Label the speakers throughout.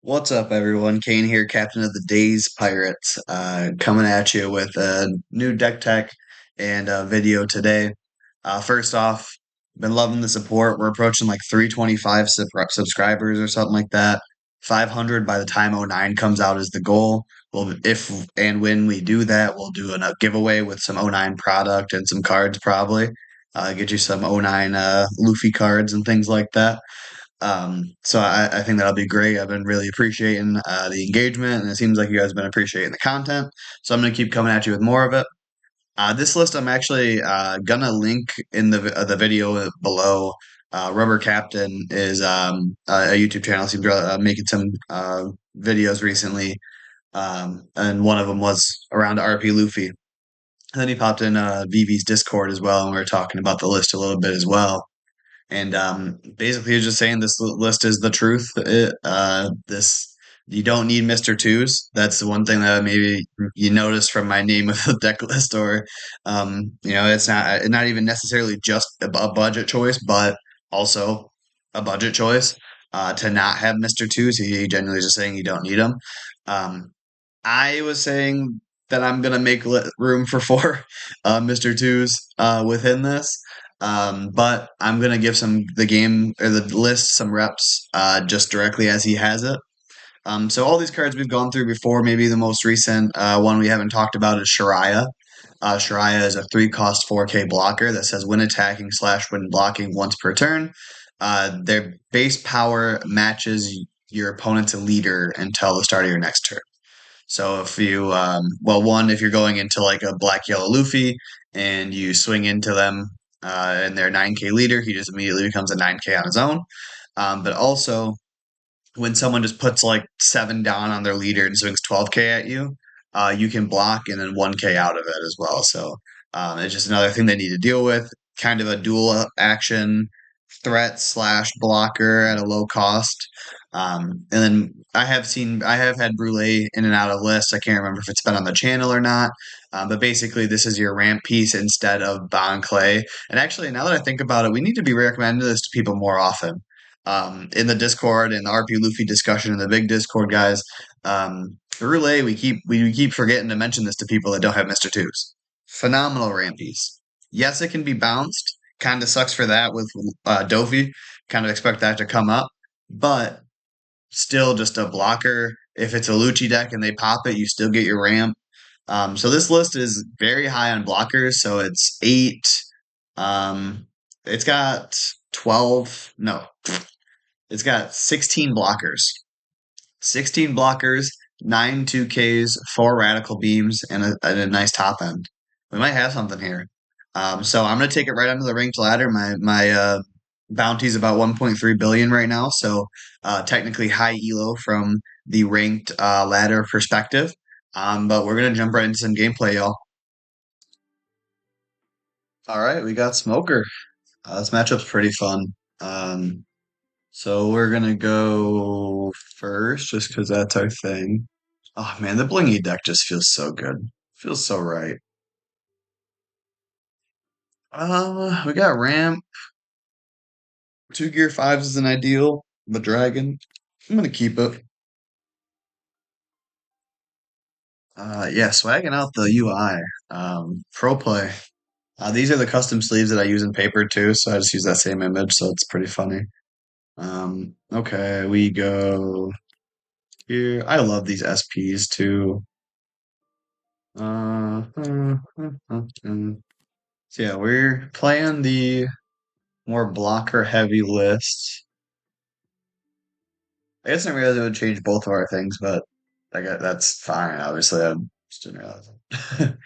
Speaker 1: What's up, everyone? Kane here, captain of the Days Pirates, coming at you with a new deck tech and a video today. First off, been loving the support. We're approaching like 325 subscribers or something like that. 500 by the time '09 comes out is the goal. Well, if and when we do that, we'll do a giveaway with some '09 product and some cards probably. Get you some '09 Luffy cards and things like that. So I think that'll be great. I've been really appreciating the engagement, and it seems like you guys have been appreciating the content. So I'm going to keep coming at you with more of it. This list I'm actually gonna link in the video below. Rubber Captain is a YouTube channel. Seems making some videos recently, and one of them was around RP Luffy. And then he popped in VV's Discord as well, and we were talking about the list a little bit as well. And basically, he's just saying this list is the truth. This you don't need Mr.2s. That's the one thing that maybe you notice from my name of the deck list, or it's not even necessarily just a budget choice, but also a budget choice to not have Mr.2s. He generally is just saying you don't need them. Um, I was saying that I'm gonna make room for four Mr.2s within this. But I'm gonna give the game or the list some reps just directly as he has it. So all these cards we've gone through before. Maybe the most recent one we haven't talked about is Shariah. Shariah is a 3-cost 4K blocker that says when attacking slash when blocking once per turn. Their base power matches your opponent's leader until the start of your next turn. So if you, one, if you're going into like a black yellow Luffy and you swing into them and they're 9K leader, he just immediately becomes a 9K on his own. But also, when someone just puts like 7 down on their leader and swings 12K at you, you can block and then 1K out of it as well. So it's just another thing they need to deal with. Kind of a dual action threat slash blocker at a low cost. And then I have had Brule in and out of lists. I can't remember if it's been on the channel or not. But basically, this is your ramp piece instead of Bon Clay. And actually, now that I think about it, we need to be recommending this to people more often. In the Discord and the RP Luffy discussion in the big Discord guys, Brule, we keep forgetting to mention this to people that don't have Mr.2s. Phenomenal ramp piece. Yes, it can be bounced. Kind of sucks for that with Dofi. Kind of expect that to come up, but still just a blocker. If it's a Lucci deck and they pop it, you still get your ramp. So this list is very high on blockers. So it's 8. Um, it's got 12. No, it's got 16 blockers. 16 blockers, 9 2Ks, 4 radical beams, and a nice top end. We might have something here. So I'm gonna take it right under the ranked ladder. My bounty's about 1.3 billion right now, so technically high elo from the ranked ladder perspective. But we're gonna jump right into some gameplay, y'all. All right, we got Smoker. This matchup's pretty fun. So we're gonna go first, just because that's our thing. Oh man, the blingy deck just feels so good. Feels so right. We got ramp. 2 gear 5s is an ideal. The dragon. I'm gonna keep it. Yeah, swagging out the UI. Pro play. These are the custom sleeves that I use in paper too, so I just use that same image, so it's pretty funny. Okay, we go here. I love these SPs too. So yeah, we're playing the more blocker heavy list. I guess I didn't realize it would change both of our things, but that's fine. Obviously, I just didn't realize it.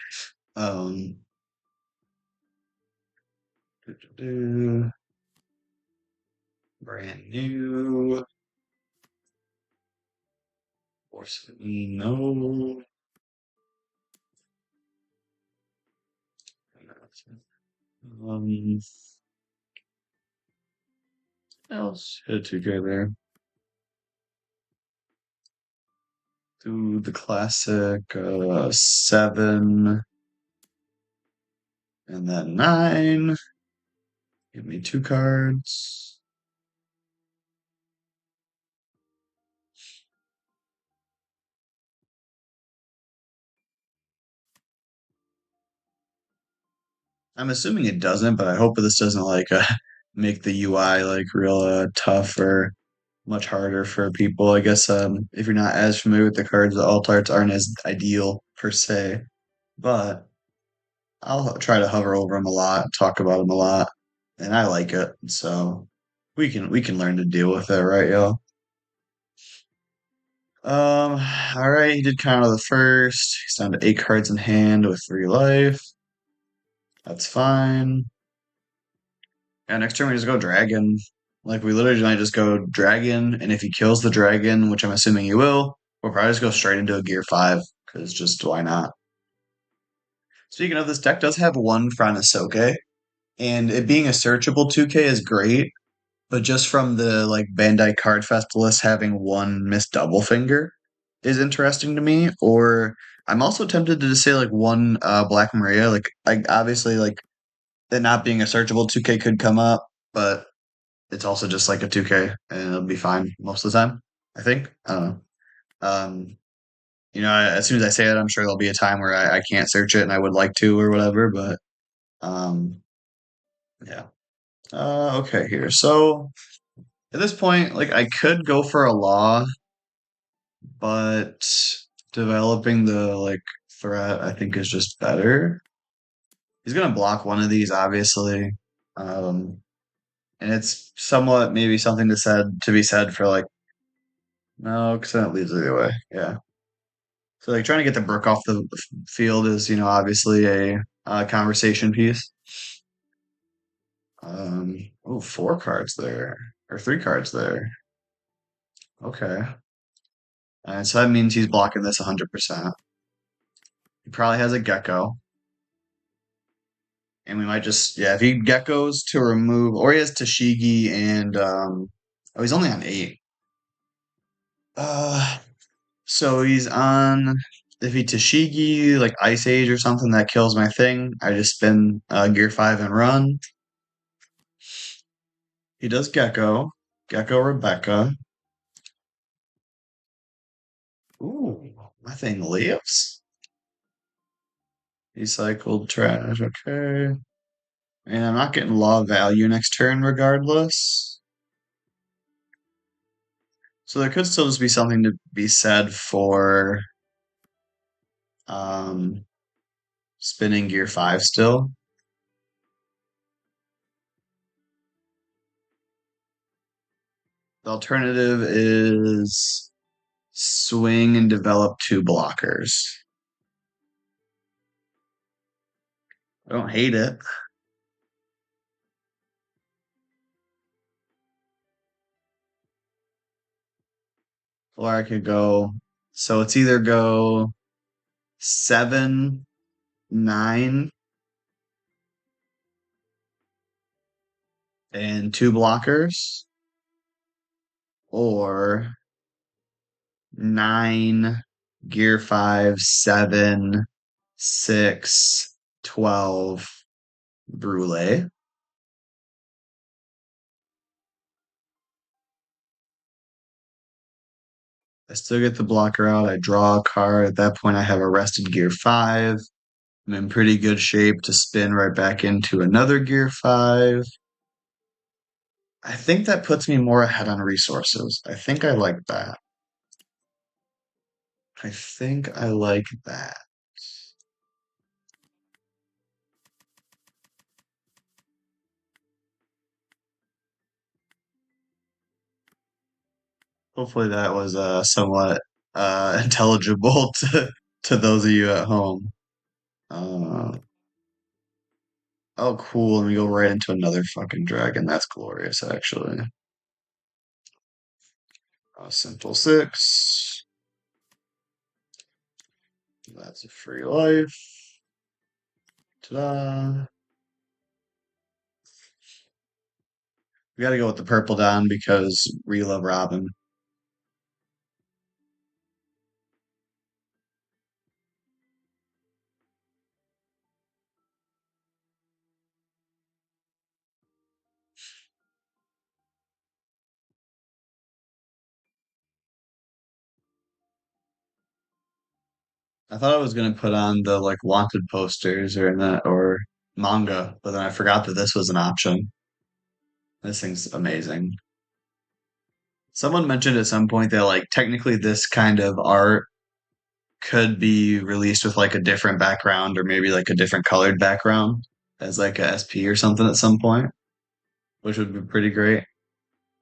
Speaker 1: um, brand new. No. Um, else hit 2K there. Do the classic 7 and then 9. Give me 2 cards. I'm assuming it doesn't, but I hope this doesn't like make the UI like real tough or much harder for people. I guess if you're not as familiar with the cards, the alt arts aren't as ideal per se, but I'll try to hover over them a lot, talk about them a lot, and I like it. So we can learn to deal with it, right, yo? All right, he did kind of the first. He's down to 8 cards in hand with 3 life. That's fine. Yeah, next turn we just go dragon. Like we literally might just go dragon, and if he kills the dragon, which I'm assuming he will, we'll probably just go straight into a gear 5, because just why not? Speaking of, this deck does have one Franasoke, and it being a searchable 2K is great, but just from the like Bandai Card Fest list having one Miss Double Finger is interesting to me. Or I'm also tempted to just say like one Black Maria. Like obviously like it not being a searchable 2K could come up, but it's also just like a 2K and it'll be fine most of the time, I think. I don't know. Um, as soon as I say it, I'm sure there'll be a time where I can't search it and I would like to or whatever, but um, yeah. Okay, here. So at this point, like I could go for a law, but developing the like threat I think is just better. He's gonna block one of these, obviously. Um, and it's somewhat maybe something to be said for like no, because then it leaves it either way. Yeah. So like trying to get the Brook off the field is, obviously a conversation piece. Oh, 4 cards there or 3 cards there. Okay, and so that means he's blocking this 100%. He probably has a Gecko, and we might just yeah, if he Geckos to remove, or he has Tashigi and oh, he's only on 8. Uh, so he's on. If he Tashigi like Ice Age or something that kills my thing, I just spin Gear 5 and run. He does Gecko. Gecko Rebecca. Ooh, my thing lives. He cycled trash. Okay. And I'm not getting law value next turn regardless. So there could still just be something to be said for um spinning gear 5 still. The alternative is swing and develop 2 blockers. I don't hate it. Or I could go so it's either go 7, 9, and 2 blockers, or 9, gear 5, 7, 6, 12, Brule. I still get the blocker out. I draw a card. At that point, I have arrested gear 5. I'm in pretty good shape to spin right back into another gear 5. I think that puts me more ahead on resources. I think I like that. I think I like that. Hopefully that was somewhat intelligible to those of you at home. Uh, oh, cool. And we go right into another fucking dragon. That's glorious, actually. Simple 6. That's a free life. Ta-da. We gotta go with the purple down because we love Robin. I thought I was gonna put on the like wanted posters or not or manga, but then I forgot that this was an option. This thing's amazing. Someone mentioned at some point that like technically this kind of art could be released with like a different background or maybe like a different colored background as like a SP or something at some point, which would be pretty great.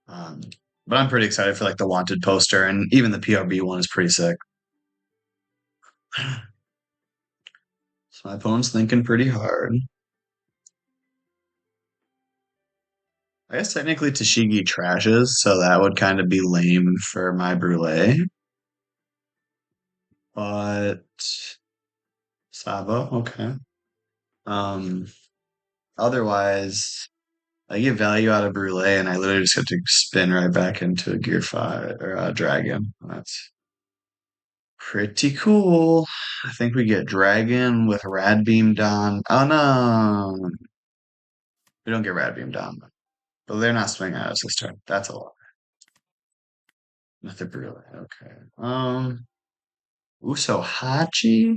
Speaker 1: Um, but I'm pretty excited for like the Wanted poster and even the PRB one is pretty sick. So my opponent's thinking pretty hard. I guess technically Tashigi trashes, so that would kind of be lame for my Brulee. But Sabo, okay. Um, otherwise, I get value out of Brulee, and I literally just have to spin right back into a Gear 5 or a Dragon. That's pretty cool. I think we get Dragon with Rad Beam Don. Oh no, we don't get Rad Beam Don, but they're not swinging at us this turn. That's a lot. Nothing Brulee. Okay. Uso Hachi.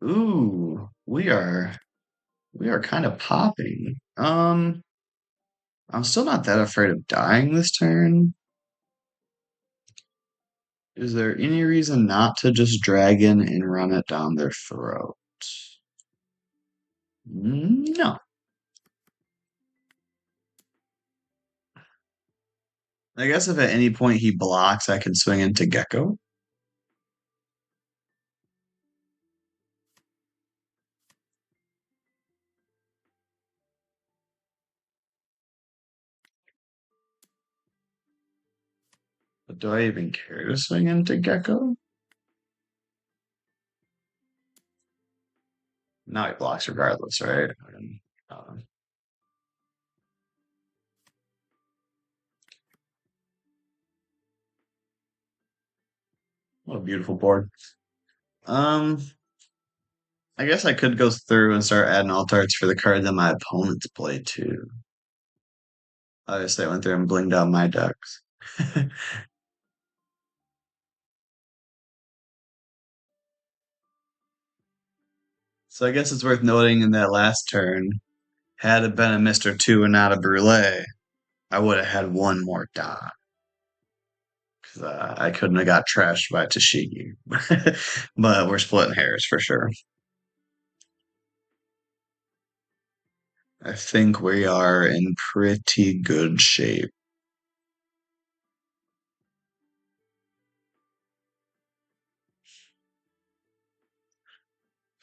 Speaker 1: Ooh, we are kind of popping. I'm still not that afraid of dying this turn. Is there any reason not to just dragon and run it down their throat? No. I guess if at any point he blocks, I can swing into Gecko. But do I even care to swing into Gecko? No, he blocks regardless, right? Um, what a beautiful board. Um, I guess I could go through and start adding alt arts for the cards that my opponents play too. Obviously, I went through and blinged out my decks. So I guess it's worth noting in that last turn, had it been a Mr.2 and not a Brulee, I would have had one more die. Because I couldn't have got trashed by Tashigi. But we're splitting hairs for sure. I think we are in pretty good shape.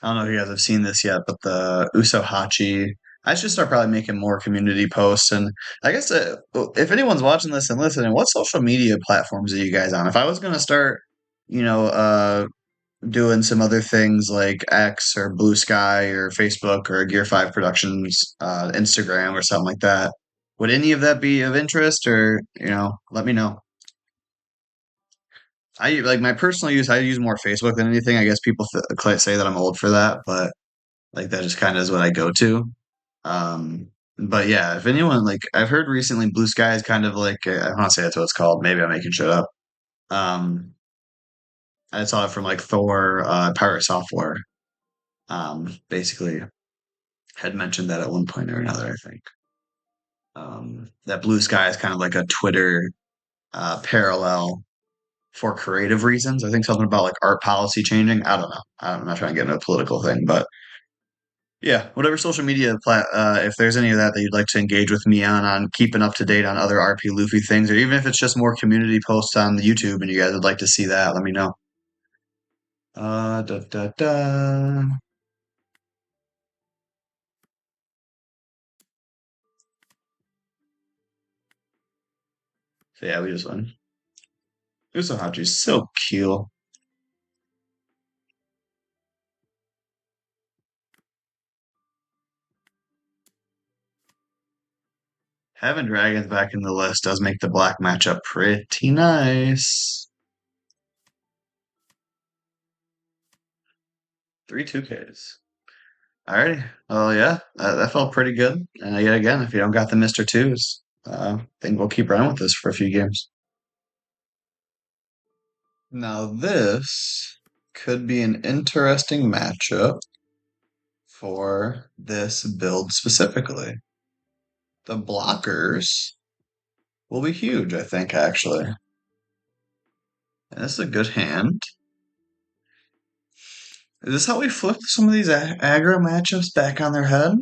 Speaker 1: I don't know if you guys have seen this yet, but the Uso Hachi. I should start probably making more community posts. And I guess if anyone's watching this and listening, what social media platforms are you guys on? If I was going to start, you know, doing some other things like X or Blue Sky or Facebook or Gear 5 Productions, Instagram or something like that, would any of that be of interest or, let me know. I like my personal use, I use more Facebook than anything. I guess people say that I'm old for that, but like that just kind of is what I go to. Um, but yeah, if anyone like I've heard recently Blue Sky is kind of like I want to say that's what it's called. Maybe I'm making shit up. Um, I saw it from like Thor, Pirate Software. Basically had mentioned that at one point or another, I think. That Blue Sky is kind of like a Twitter parallel for creative reasons. I think something about like art policy changing. I don't know. I'm not trying to get into a political thing, but yeah, whatever social media if there's any of that that you'd like to engage with me on keeping up to date on other RP Luffy things, or even if it's just more community posts on the YouTube and you guys would like to see that, let me know. Da da da. So yeah, we just won. Usohachi's so cute. Having dragons back in the list does make the black matchup pretty nice. 3 2Ks. Alrighty. Well, yeah, that felt pretty good. And yet again, if you don't got the Mr.2s, I think we'll keep running with this for a few games. Now, this could be an interesting matchup for this build specifically. The blockers will be huge, I think, actually. And this is a good hand. Is this how we flip some of these aggro matchups back on their head?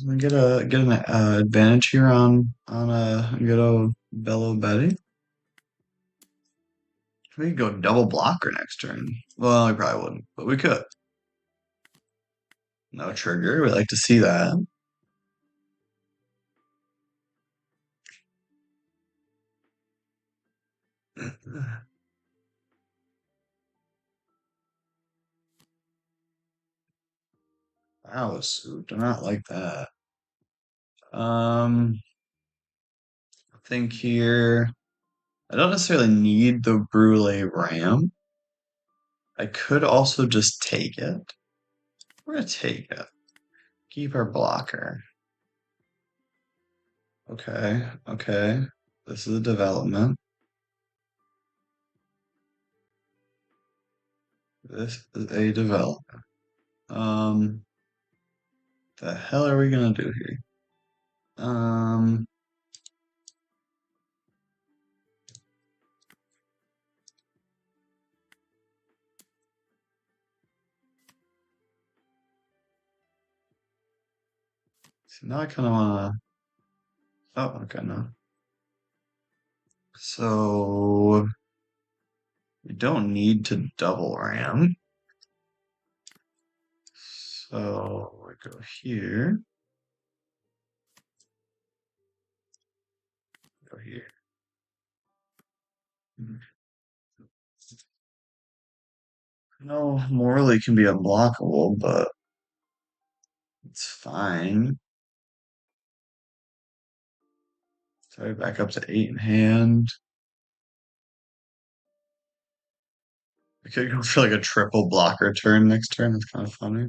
Speaker 1: We get an advantage here on a good old Bello Betty. We could go double blocker next turn. Well, we probably wouldn't, but we could. No trigger. We like to see that. Alice, do not like that. I think here I don't necessarily need the Brule Ram. I could also just take it. We're gonna take it. Keep our blocker. Okay, okay. This is a development. This is a development. The hell are we gonna do here? Um, so now I kind of wanna. Oh, okay, no. So we don't need to double ram. So we go here. Go here. No, Morley can be unblockable, but it's fine. Sorry, back up to 8 in hand. We could go for like a triple blocker turn next turn. That's kind of funny.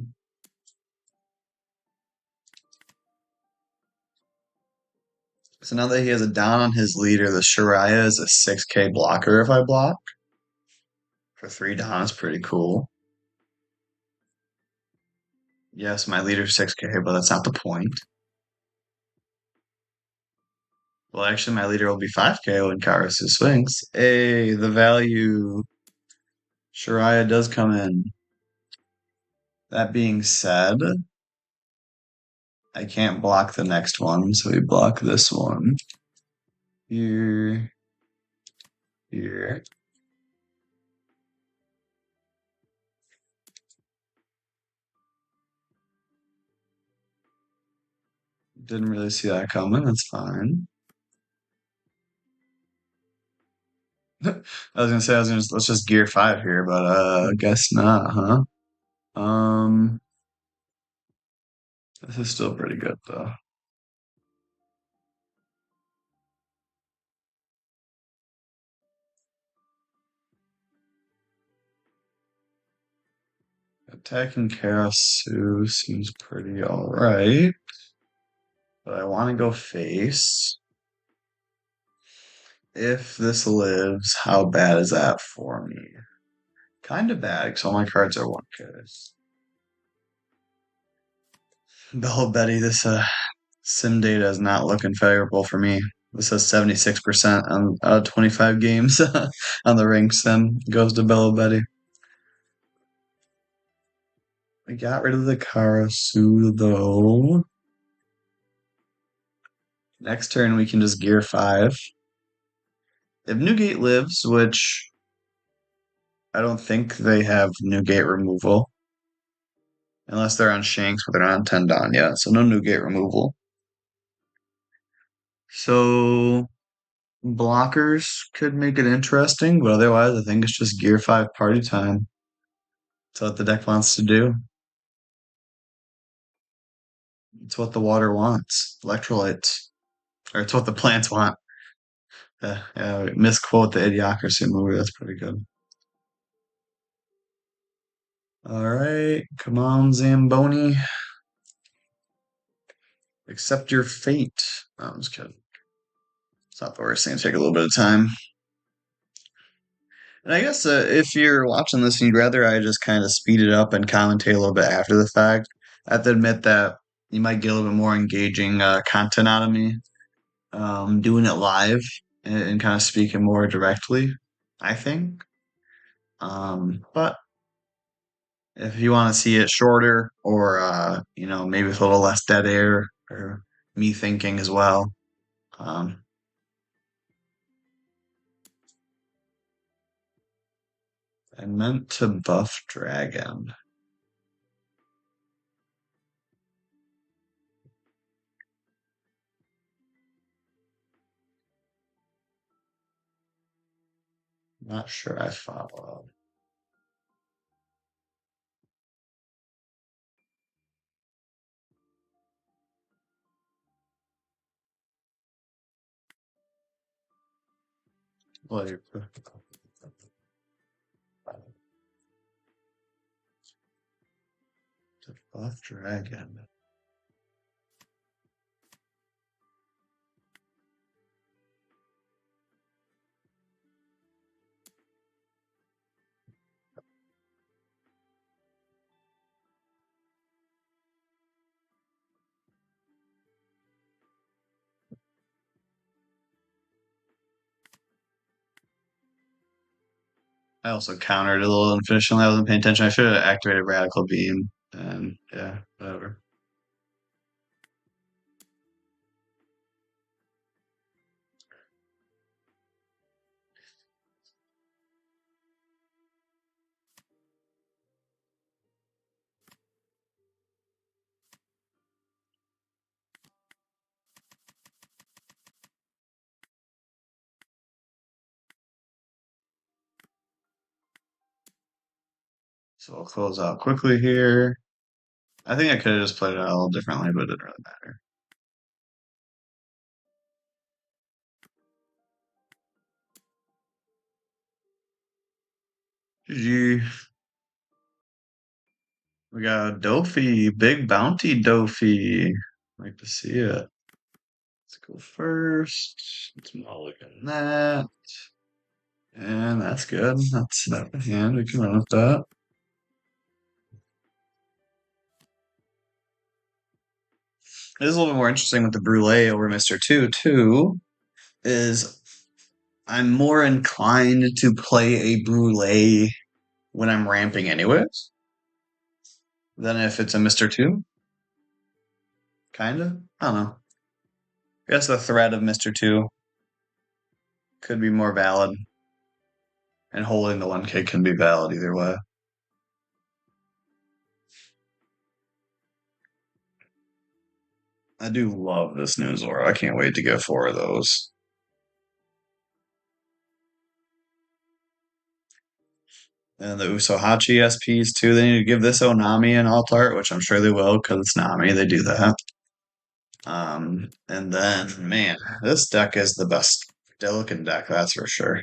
Speaker 1: So now that he has a down on his leader, the Shariah is a 6k blocker if I block. For 3 down is pretty cool. Yes, my leader's 6k, but that's not the point. Well, actually, my leader will be 5k when Karasu swings. Hey, the value. Shariah does come in. That being said, I can't block the next one, so we block this one. Here, here. Didn't really see that coming. That's fine. I was gonna say let's just gear 5 here, but I guess not, huh? Um, this is still pretty good though. Attacking Karasu seems pretty alright, but I want to go face. If this lives, how bad is that for me? Kind of bad, because all my cards are 1Ks. Bell Betty, this sim data is not looking favorable for me. This says 76% on 25 games on the ring sim. Goes to Bello Betty. We got rid of the Karasu though. Next turn we can just gear 5. If Newgate lives, which I don't think they have Newgate removal. Unless they're on Shanks, but they're not on 10 down yet. So no Newgate removal. So blockers could make it interesting, but otherwise I think it's just gear 5 party time. That's what the deck wants to do. It's what the water wants. Electrolytes. Or it's what the plants want. Yeah, misquote the Idiocracy movie. That's pretty good. All right. Come on, Zamboni. Accept your fate. No, I'm just kidding. It's not the worst thing to take a little bit of time. And I guess if you're watching this and you'd rather I just kind of speed it up and commentate a little bit after the fact, I have to admit that you might get a little bit more engaging content out of me doing it live and kind of speaking more directly, I think. But if you want to see it shorter or maybe with a little less dead air or me thinking as well. Um, I meant to buff Dragon. Not sure I follow. Well, to buff Dragon. I also countered a little inefficiently. I wasn't paying attention. I should have activated Radical Beam. And yeah, whatever. So we'll close out quickly here. I think I could have just played it out a little differently, but it didn't really matter. GG. We got Dofi, big bounty Dofi. Like to see it. Let's go first. Let's mulligan that. And that's good. That's that hand. We can run with that. It is a little bit more interesting with the Brulee over Mr.2 too, is I'm more inclined to play a Brulee when I'm ramping anyways than if it's a Mr.2. Kind of. I don't know. I guess the threat of Mr.2 could be more valid, and holding the 1K can be valid either way. I do love this new Zora. I can't wait to get 4 of those. And the Usohachi SPs too. They need to give this Onami an alt art, which I'm sure they will because it's Nami. They do that. And then, man, this deck is the best Delican deck, that's for sure.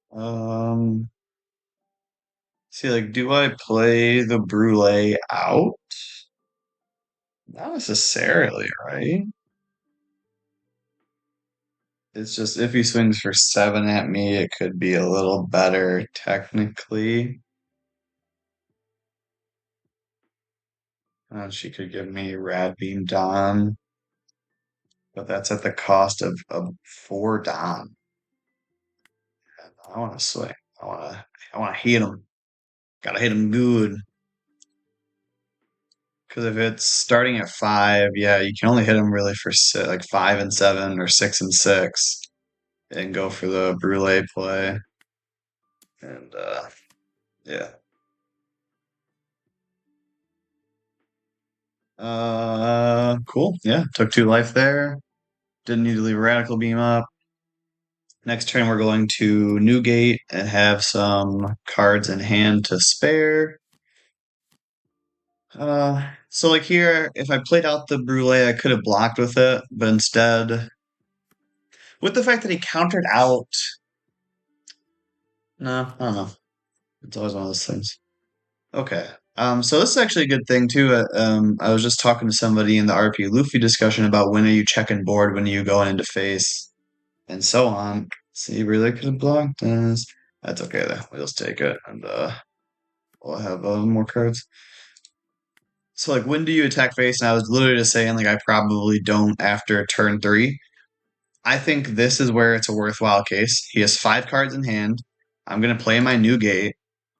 Speaker 1: Um, See, like, do I play the Brulee out? Not necessarily, right? It's just if he swings for 7 at me, it could be a little better technically. She could give me Rad Beam Dawn, but that's at the cost of 4 Dawn. I want to swing. I want to hit him. Gotta hit him good. Because if it's starting at 5, yeah, you can only hit him really for like 5 and 7 or 6 and 6 and go for the Brulee play. And yeah. Cool. Yeah, took 2 life there. Didn't need to leave a Radical Beam up. Next turn, we're going to Newgate and have some cards in hand to spare. So like here, if I played out the Brulee, I could have blocked with it, but instead, with the fact that he countered out, no, I don't know. It's always one of those things. Okay. So this is actually a good thing too. I was just talking to somebody in the RP Luffy discussion about when are you checking board, when are you going into face, and so on. See, really could have blocked this. That's okay though. We'll just take it, and we'll have more cards. So like, when do you attack face? And I was literally just saying like I probably don't after turn three. I think this is where it's a worthwhile case. He has 5 cards in hand. I'm gonna play my new gate.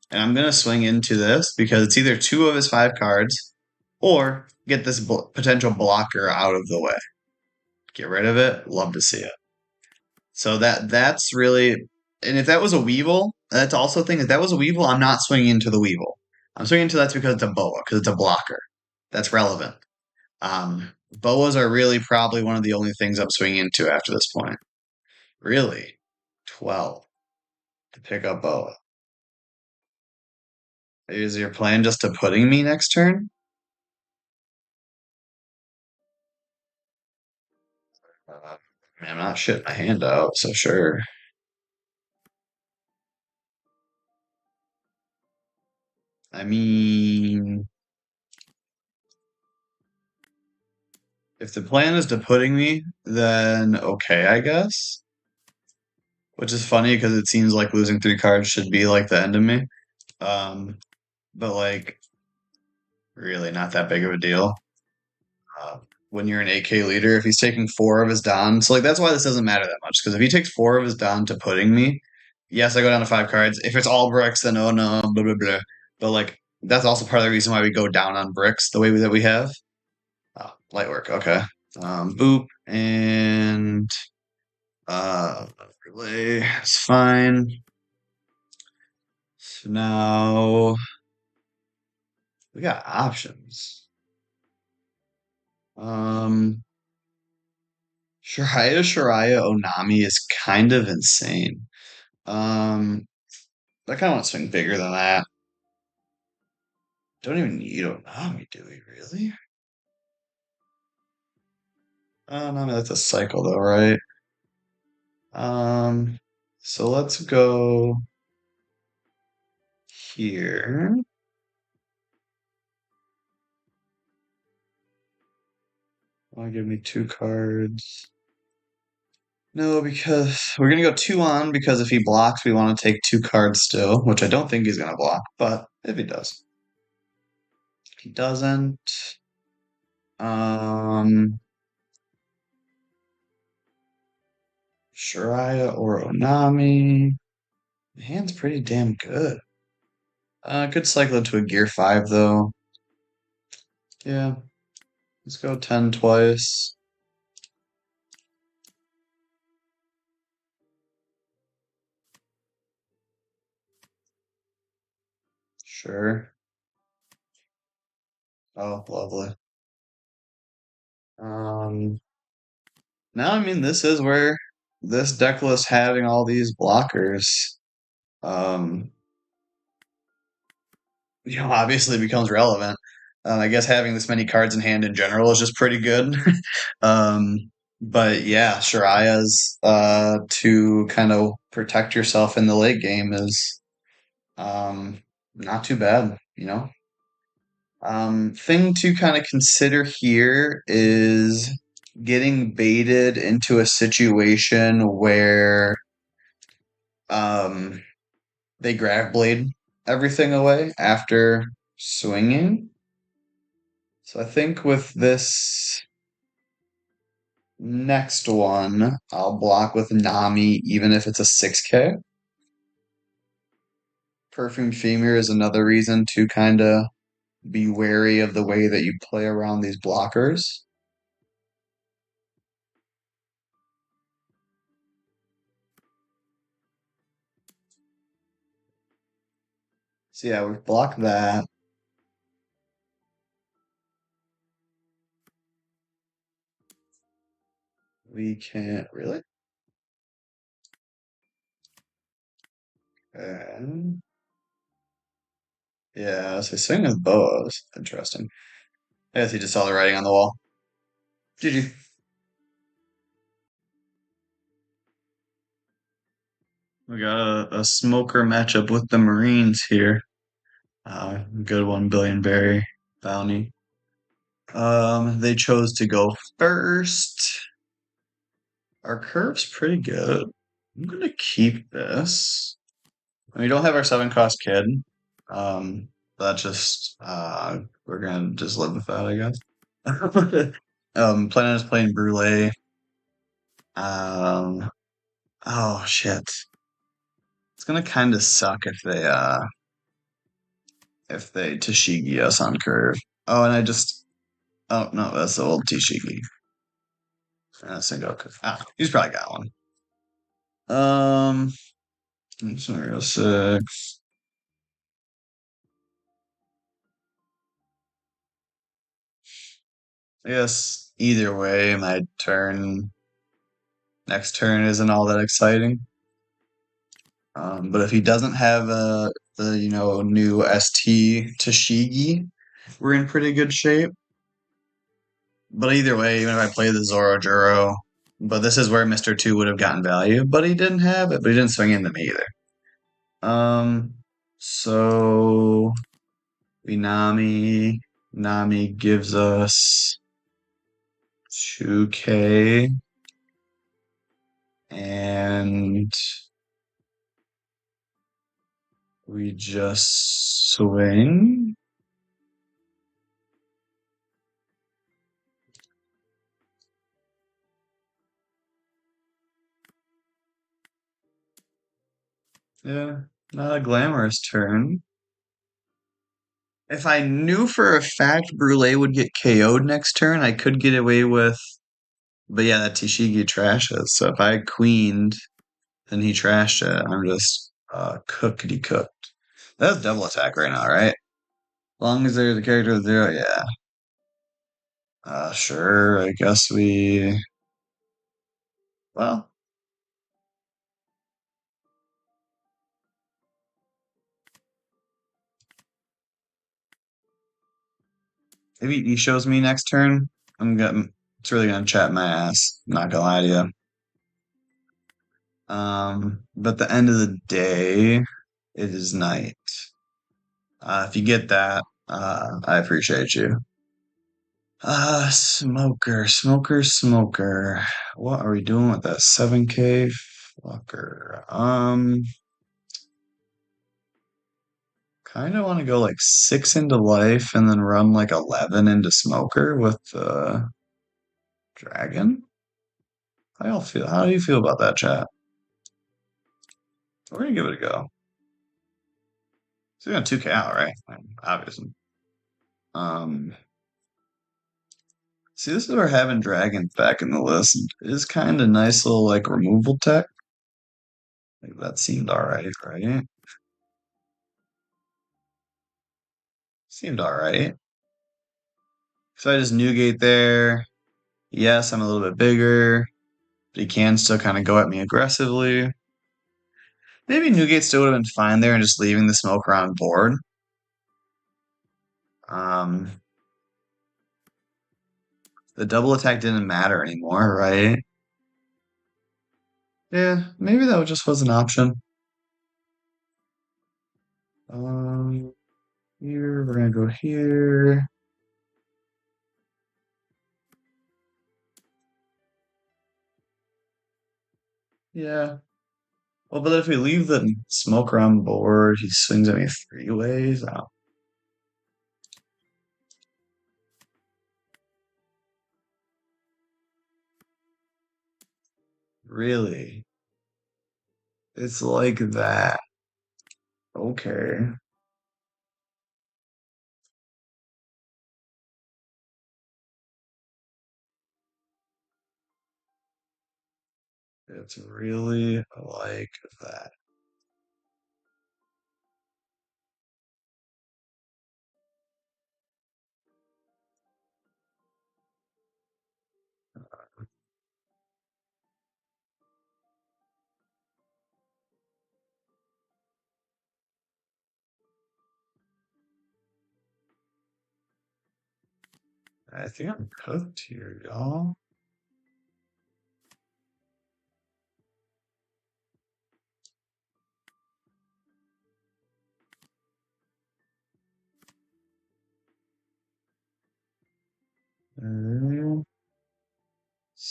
Speaker 1: And I'm going to swing into this because it's either 2 of his 5 cards or get this potential blocker out of the way. Get rid of it. Love to see it. So that's really, and if that was a Weevil, that's also a thing. If that was a Weevil, I'm not swinging into the Weevil. I'm swinging into that's because it's a Boa, because it's a blocker. That's relevant. Boas are really probably one of the only things I'm swinging into after this point. Really? 12 to pick up Boa. Is your plan just to putting me next turn? Uh, Man, I'm not shitting my hand out, so sure. I mean, if the plan is to putting me, then okay, I guess. Which is funny because it seems like losing 3 cards should be like the end of me. Um, but like, really not that big of a deal. Uh, when you're an 8K leader, if he's taking 4 of his Don, so like that's why this doesn't matter that much. Because if he takes 4 of his Don to putting me, yes, I go down to 5 cards. If it's all bricks, then oh no, blah blah blah. But like that's also part of the reason why we go down on bricks the way that we have. Oh, light work, okay. Boop and relay is fine. So now we got options. Um, Shiraya Onami is kind of insane. Um, I kind of want to swing bigger than that. Don't even need Onami, do we really? No, that's a cycle though, right? Um, so let's go here. Want to give me 2 cards? No, because we're gonna go 2 on because if he blocks, we want to take 2 cards still, which I don't think he's gonna block, but if he does. If he doesn't, um Shiraya or Onami. The hand's pretty damn good. Could cycle into a gear 5 though. Yeah, let's go 10 twice. Sure. Oh, lovely. Um Now I mean this is where this deck list having all these blockers. Um obviously becomes relevant. I guess having this many cards in hand in general is just pretty good. um, but yeah, Shiraya's to kind of protect yourself in the late game is not too bad. Thing to kind of consider here is getting baited into a situation where um, they grab blade everything away after swinging. So I think with this next one, I'll block with Nami even if it's a 6K. Perfumed Femur is another reason to kind of be wary of the way that you play around these blockers. So yeah, we've blocked that. We can't really. And yeah, so swing with bows. Interesting. I guess he just saw the writing on the wall. GG. We got a smoker matchup with the Marines here. Good 1 billion berry bounty. They chose to go first. Our curve's pretty good. I'm gonna keep this. We don't have our 7 cost kid. That just we're gonna just live with that, I guess. Planet is playing Brulee. Um, oh shit. It's gonna kind of suck if they Tashigi us on curve. Oh, and I just oh no, that's the old Tashigi. Sengoku. Ah, he's probably got one. Scenario 6. I guess either way, my next turn isn't all that exciting. But if he doesn't have the new ST Tashigi, we're in pretty good shape. But either way, even if I play the Zoro Juro, but this is where Mr.2 would have gotten value, but he didn't have it, but he didn't swing into me either. So Nami gives us 2K and we just swing. Yeah, not a glamorous turn. If I knew for a fact Brule would get KO'd next turn, I could get away with. But yeah, that Tishigi trashes. So if I queened, then he trashed it. I'm just cookedy cooked. That's double attack right now, right? As long as there's a character with 0, yeah. Sure. I guess we. Well, maybe he shows me next turn. It's really gonna chat my ass. I'm not gonna lie to you. But at the end of the day, it is night. If you get that, I appreciate you. Smoker. What are we doing with that 7K fucker? Kind of want to go like 6 into life and then run like 11 into Smoker with the dragon. How do you feel about that, chat? We're gonna give it a go. So we're gonna 2K out, right? Obviously. Um, See, this is where having dragons back in the list is kind of nice little like removal tech. Like that seemed alright, right? Seemed alright. So I just Newgate there. Yes, I'm a little bit bigger, but he can still kind of go at me aggressively. Maybe Newgate still would have been fine there and just leaving the smoker on board. Um, the double attack didn't matter anymore, right? Yeah, maybe that just was an option. Um, Here, we're gonna go here. Yeah. Well, but if we leave the smoker on board, he swings at me 3 ways. Oh, really? It's like that. Okay. It's really like that. I think I'm cooked here, y'all.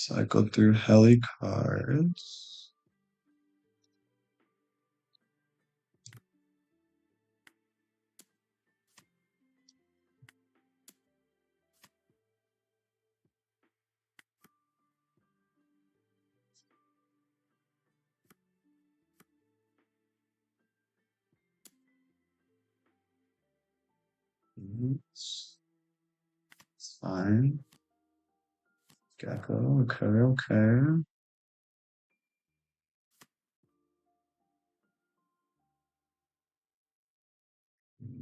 Speaker 1: Cycle through heli cards. It's fine. Gecko, okay, okay.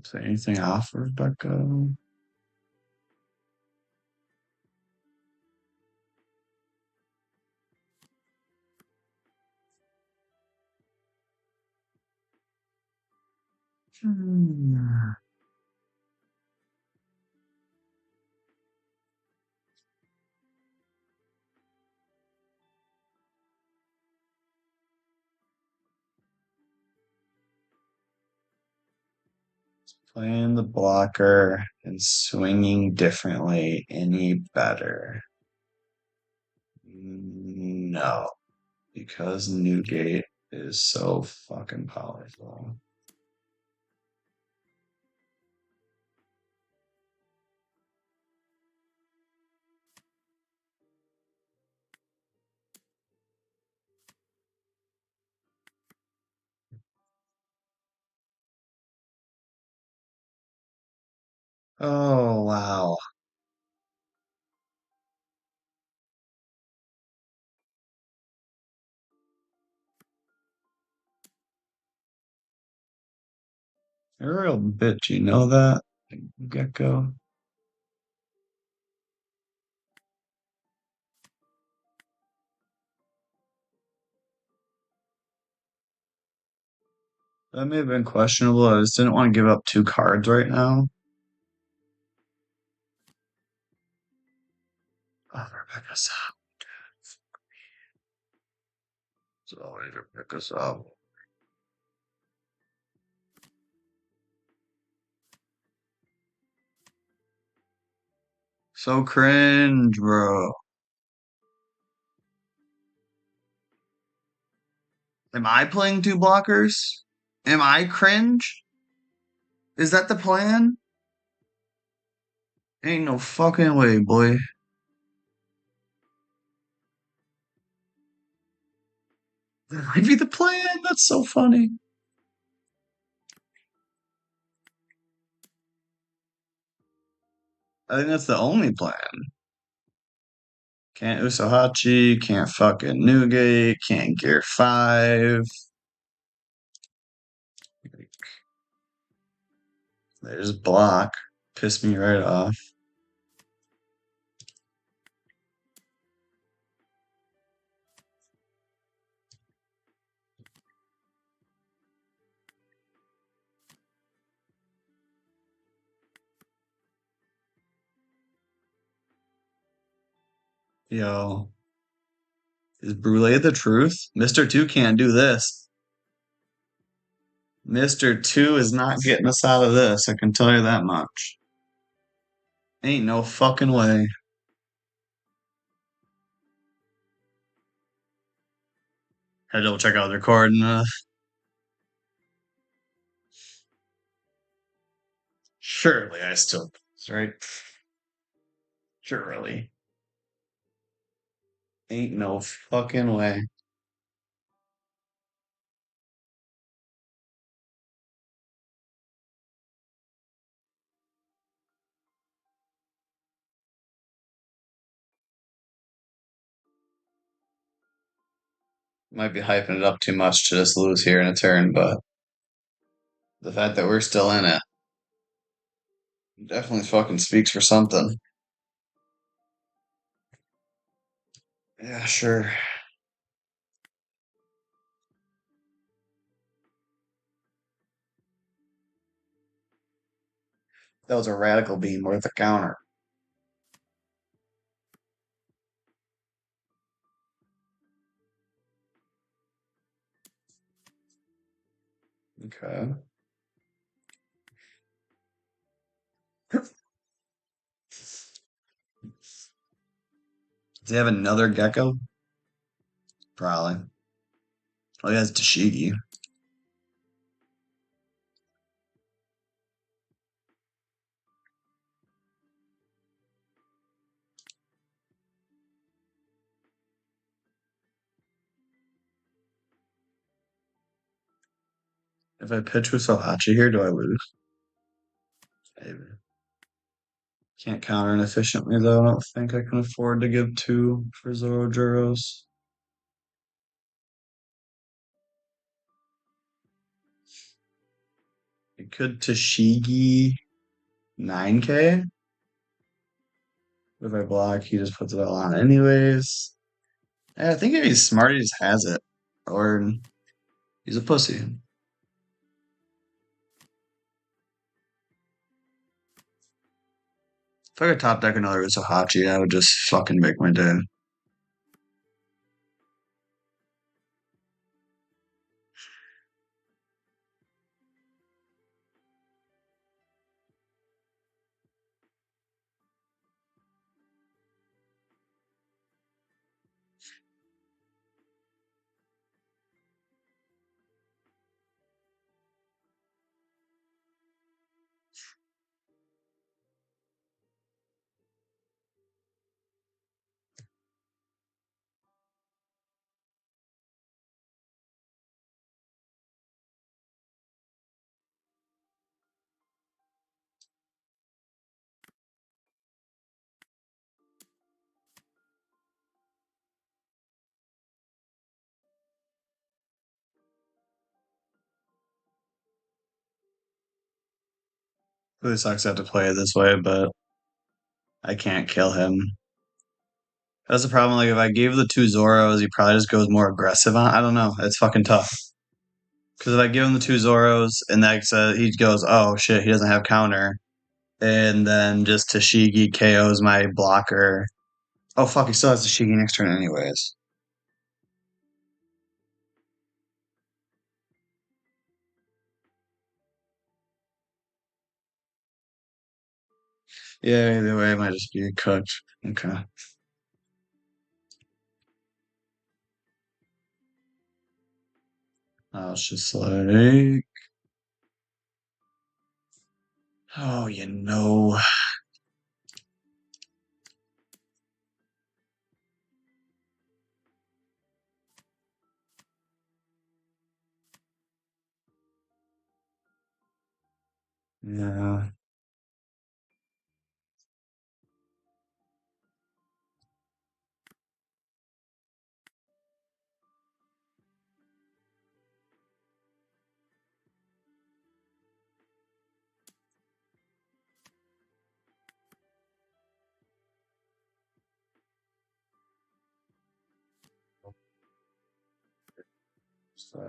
Speaker 1: Is there anything off Rebecca? Hmm. Playing the blocker and swinging differently any better? No, because Newgate is so fucking powerful. Oh, wow. You're a real bitch, you know that, Gecko? That may have been questionable. I just didn't want to give up two cards right now. Oh, Rebecca's up. It's always Rebecca's up. So cringe, bro. Am I playing two blockers? Am I cringe? Is that the plan? Ain't no fucking way, boy. That might be the plan. That's so funny. I think that's the only plan. Can't Usohachi, can't fucking Newgate, can't Gear 5. There's block. Piss me right off. Yo, is Brule the truth? Mr.2 can't do this. Mr.2 is not getting us out of this, I can tell you that much. Ain't no fucking way. Had to double check out the recording. Surely I still, right? Surely. Ain't no fucking way. Might be hyping it up too much to just lose here in a turn, but the fact that we're still in it definitely fucking speaks for something. Yeah, sure. That was a radical beam worth a counter. Okay. Does he have another gecko? Probably. Oh, he has Tashigi. If I pitch with Sohachi here, do I lose? Maybe. Can't counter inefficiently, though. I don't think I can afford to give two for Zoro Juros. It could Tashigi 9K. If I block, he just puts it all on anyways. Yeah, I think if he's smart, he just has it. Or he's a pussy. If I could top deck another Usohachi, that would just fucking make my day. Really sucks I have to play it this way, but I can't kill him. That's the problem. Like, if I gave the two Zoros, he probably just goes more aggressive on. I don't know. It's fucking tough. Because if I give him the two Zoros and that he goes, oh shit, he doesn't have counter. And then just Tashigi KOs my blocker. Oh fuck, he still has Tashigi next turn anyways. Yeah, either way, it might just be cooked. Okay. I was just like, oh, you know. Yeah. So,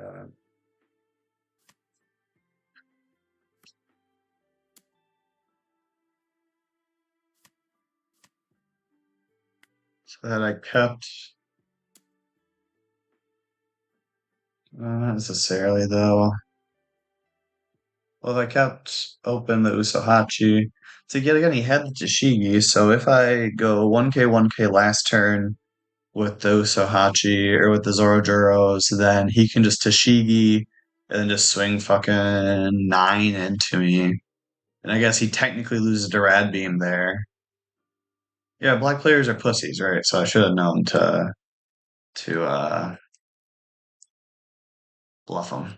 Speaker 1: so that I kept, not necessarily though. Well, if I kept open the Usohachi, to get again, he had the Tashigi. So if I go 1K last turn with the Usohachi or with the Zorojuros, then he can just Tashigi and then just swing fucking 9 into me. And I guess he technically loses to Rad Beam there. Yeah, black players are pussies, right? So I should have known to bluff him.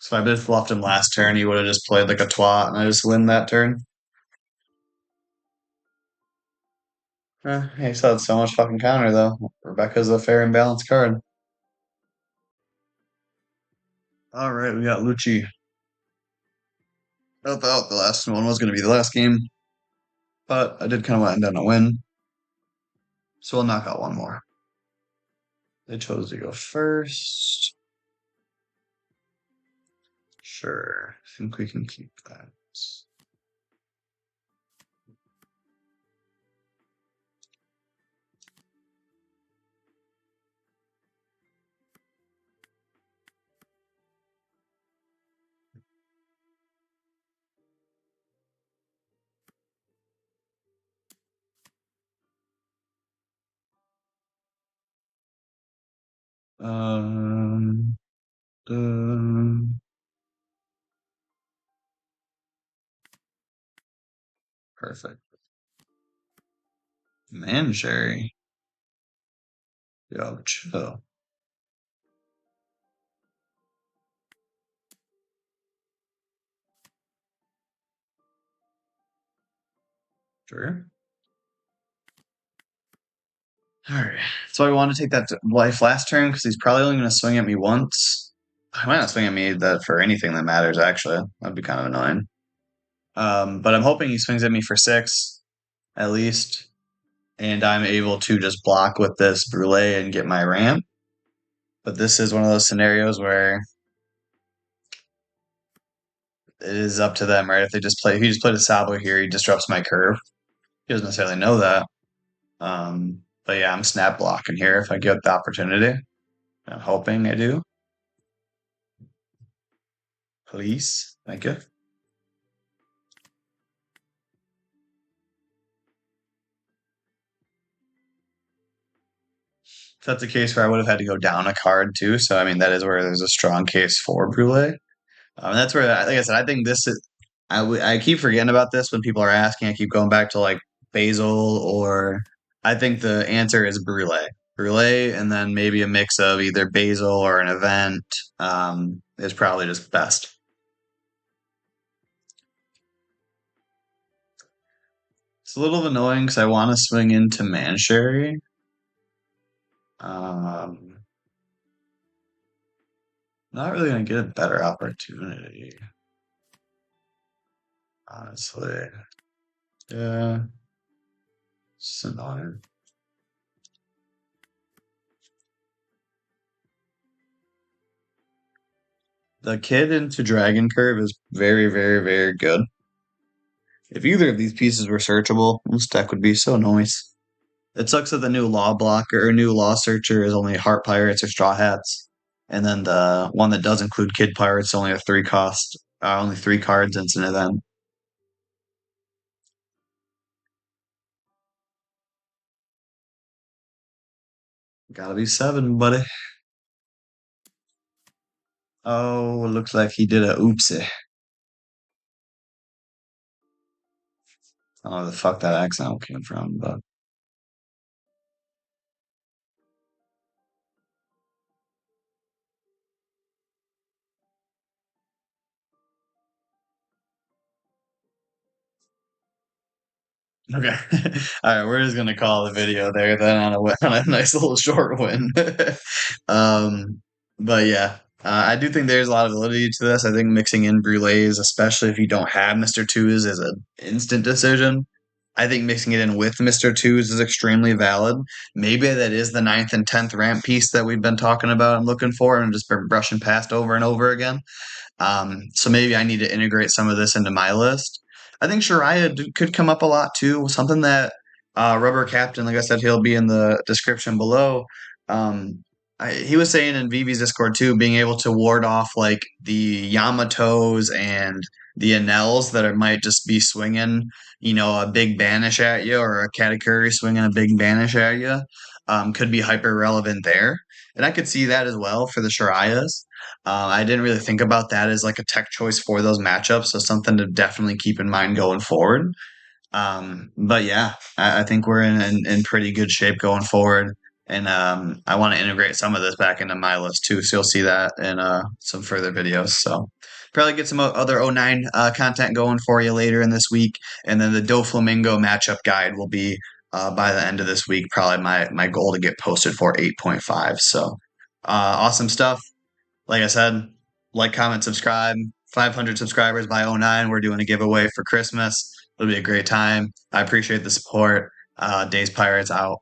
Speaker 1: So if I just bluffed him last turn, he would have just played like a twat and I just win that turn. He still had so much fucking counter though. Rebecca's a fair and balanced card. All right, we got Lucci. I thought the last one was going to be the last game, but I did kind of want to end on a win. So we'll knock out one more. They chose to go first. Sure. I think we can keep that. Um, um, Perfect. Man, Sherry. Yo, chill. Sure. All right. So I want to take that life last turn because he's probably only going to swing at me once. He might not swing at me that for anything that matters, actually. That'd be kind of annoying. But I'm hoping he swings at me for six, at least. And I'm able to just block with this brulee and get my ramp. But this is one of those scenarios where it is up to them, right? If he just played a Sabo here, he disrupts my curve. He doesn't necessarily know that. But yeah, I'm snap blocking here if I get the opportunity. I'm hoping I do. Please. Thank you. If that's the case where I would have had to go down a card too. So I mean that is where there's a strong case for Brule. That's where, like I said, I think this is. I keep forgetting about this when people are asking. I keep going back to like Basil or I think the answer is Brulee. Brulee, and then maybe a mix of either Basil or an event is probably just best. It's a little annoying because I want to swing into Mansherry. Um, Not really gonna get a better opportunity, honestly. Yeah, it's annoying. The kid into Dragon Curve is very, very, very good. If either of these pieces were searchable, this deck would be so nice. It sucks that the new law blocker or new law searcher is only heart pirates or straw hats. And then the one that does include kid pirates only a three cost, only three cards instant event. Gotta be seven, buddy. Oh, looks like he did a oopsie. I don't know where the fuck that accent came from, but okay. All right, we're just gonna call the video there then on on a nice little short win. um, but yeah, I do think there's a lot of validity to this. I think mixing in brulees, especially if you don't have Mr.2s, is an instant decision. I think mixing it in with Mr.2s is extremely valid. Maybe that is the ninth and tenth ramp piece that we've been talking about and looking for and just been brushing past over and over again. So maybe I need to integrate some of this into my list. I think could come up a lot too. Something that Rubber Captain, like I said, he'll be in the description below. He was saying in Vivi's Discord too, being able to ward off like the Yamatos and the Anels that might just be swinging, a big banish at you or a Katakuri swinging a big banish at you, could be hyper relevant there. And I could see that as well for the Sharias. I didn't really think about that as like a tech choice for those matchups, so something to definitely keep in mind going forward. But yeah, I think we're in pretty good shape going forward, and I want to integrate some of this back into my list too, so you'll see that in some further videos. So probably get some other '09 content going for you later in this week, and then the Doflamingo matchup guide will be by the end of this week. Probably my goal to get posted for 8.5. So awesome stuff. Like I said, like, comment, subscribe. 500 subscribers by '09. We're doing a giveaway for Christmas. It'll be a great time. I appreciate the support. Days Pirates out.